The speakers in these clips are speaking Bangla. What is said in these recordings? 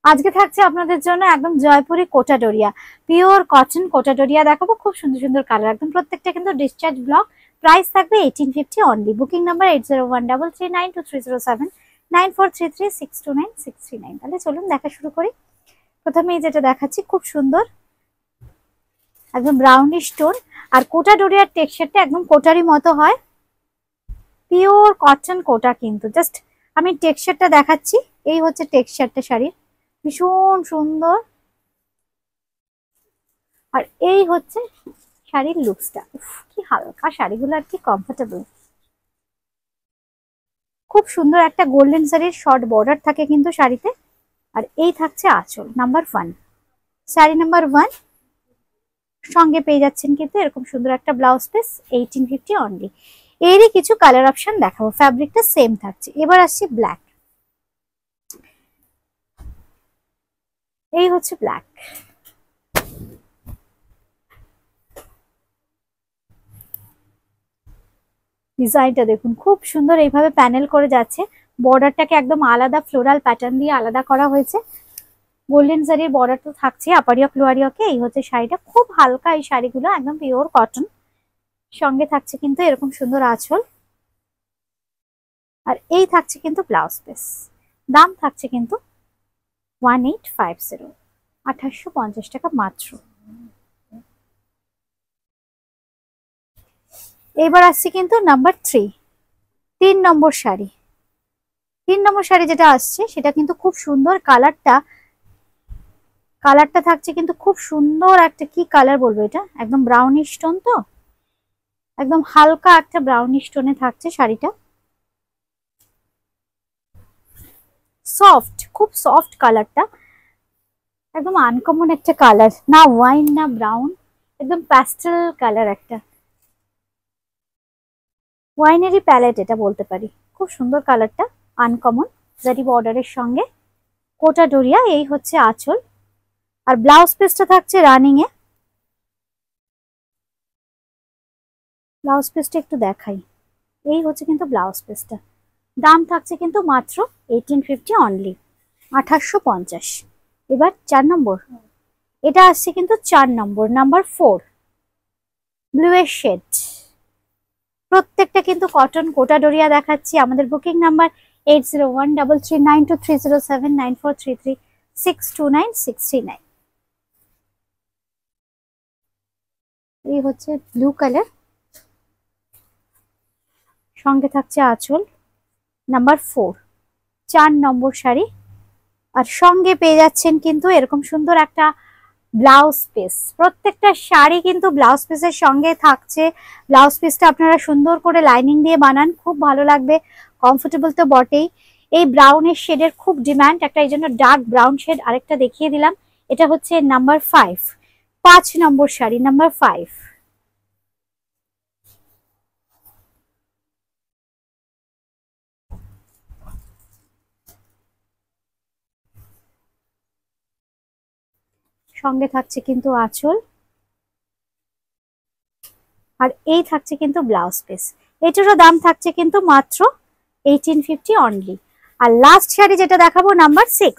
আজকে থাকছে আপনাদের জন্য একদম জয়পুরি কোটা ডোরিয়া, পিওর কটন কোটা ডোরিয়া দেখাবো। খুব সুন্দর সুন্দর কালার, একদম প্রত্যেকটা কিন্তু ডিসচার্জ ব্লক। প্রাইস থাকবে 1850 অনলি। Booking number 80133923079433629639। তাহলে চলুন দেখা শুরু করি। প্রথমেই যেটা দেখাচ্ছি খুব সুন্দর একদম ব্রাউনিশ টোন, আর কোটা ডোরিয়ার টেক্সচারটা একদম কোটারি মতো হয়। পিওর কটন কোটা, কিন্তু জাস্ট আমি টেক্সচারটা দেখাচ্ছি। এই হচ্ছে টেক্সচারটা শাড়ির, ভীষণ সুন্দর। আর এই হচ্ছে শাড়ির লুকসটা, কি হালকা শাড়িগুলো, আর কি কমফোর্টেবল। খুব সুন্দর একটা গোল্ডেন শাড়ির শর্ট বর্ডার থাকে কিন্তু শাড়িতে। আর এই থাকছে আঁচল নাম্বার 1, শাড়ি নাম্বার 1। সঙ্গে পেয়ে যাচ্ছেন কিন্তু এরকম সুন্দর একটা ব্লাউজ পিস, 1850 অনলি। এরই কিছু কালার অপশন দেখাবো, ফ্যাব্রিকটা সেম থাকছে। এবার আসছি ব্ল্যাক। এই হচ্ছে ব্ল্যাক। ডিজাইনটা দেখুন, খুব সুন্দর এইভাবে প্যানেল করে যাচ্ছে। বর্ডারটাকে একদম আলাদা ফ্লোরাল প্যাটার্ন দিয়ে আলাদা করা হয়েছে। গোল্ডেন শাড়ির বর্ডার তো থাকছে আপারিয়ক লোয়ারিয়কে। এই হচ্ছে শাড়িটা, খুব হালকা এই শাড়িগুলো, একদম পিওর কটন। সঙ্গে থাকছে কিন্তু এরকম সুন্দর আঁচল। আর এই থাকছে কিন্তু ব্লাউজ পিস। দাম থাকছে কিন্তু 1850, 2850 টাকা মাত্র। এবার আসছি কিন্তু নাম্বার 3, 3 নম্বর শাড়ি। 3 নম্বর শাড়ি যেটা আসছে সেটা কিন্তু খুব সুন্দর। কালারটা থাকছে কিন্তু খুব সুন্দর একটা, কি কালার বলবো, এটা একদম ব্রাউনিশ টোন, তো একদম হালকা একটা ব্রাউনিশ টোনে থাকছে শাড়িটা। সফট, খুব সফট কালারটা, একদম আনকমন একটা কালার, না ওয়াইন না ব্রাউন, একদম প্যাস্টেল কালার একটা, ওয়াইনেরই প্যালেট এটা বলতে পারি। খুব সুন্দর কালারটা, আনকমন, জারি বর্ডারের সঙ্গে কোটা ডোরিয়া। এই হচ্ছে আঁচল। আর ব্লাউজ পিসটা থাকছে রানিং এ। ব্লাউজ পিসটা একটু দেখাই। এই হচ্ছে কিন্তু ব্লাউজ পিসটা। দাম থাকছে কিন্তু মাত্র 1850 অনলি, 2850। এবার 4 নম্বর, এটা আসছে কিন্তু 4 নম্বর, নাম্বার 4, ব্লু এর শেড। প্রত্যেকটা কিন্তু কটন কোটা ডোরিয়া দেখাচ্ছি। আমাদের বুকিং নাম্বার 801393079433629639। এই হচ্ছে ব্লু কালার, সঙ্গে থাকছে আঁচল। নাম্বার 4, 4 নম্বর শাড়ি। আর সঙ্গে পেয়ে যাচ্ছেন কিন্তু এরকম সুন্দর একটা ব্লাউজ পিস। প্রত্যেকটা শাড়ি কিন্তু ব্লাউজ পিসের সঙ্গে থাকছে। ব্লাউজ পিসটা আপনারা সুন্দর করে লাইনিং দিয়ে বানান, খুব ভালো লাগবে। কমফোর্টেবল তো বটেই। এই ব্রাউনের শেডের খুব ডিমান্ড একটা, এই জন্য ডার্ক ব্রাউন শেড আরেকটা দেখিয়ে দিলাম। এটা হচ্ছে নাম্বার 5, 5 নম্বর শাড়ি, নাম্বার 5। সঙ্গে থাকছে কিন্তু আঁচল। আর এই থাকছে কিন্তু ব্লাউজ পিস। এটারও দাম থাকছে কিন্তু মাত্র 1850 অনলি। আর লাস্ট শাড়ি যেটা দেখাবো নাম্বার 6,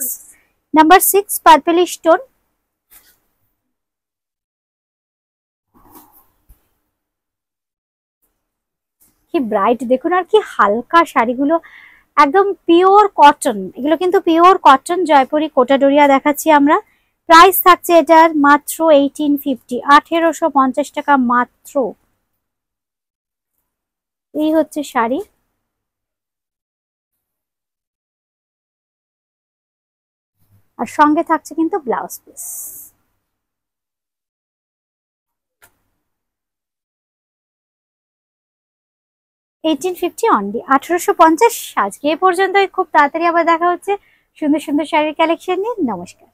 নাম্বার 6 পার্পলিশ টোন। কি ব্রাইট দেখুন, আর কি হালকা শাড়িগুলো, একদম পিওর কটন। এগুলো কিন্তু পিওর কটন জয়পুরি কোটা ডোরিয়া দেখাচ্ছি আমরা। প্রাইস থাকছে এটার মাত্র 1850, 1850 টাকা মাত্র। এই হচ্ছে শাড়ি। আর সঙ্গে থাকছে কিন্তু ব্লাউজ পিস। 1850 অনলি, 1850। আজকে এ পর্যন্তই। খুব তাড়াতাড়ি আবার দেখা হচ্ছে সুন্দর সুন্দর শাড়ির কালেকশন নিয়ে। নমস্কার।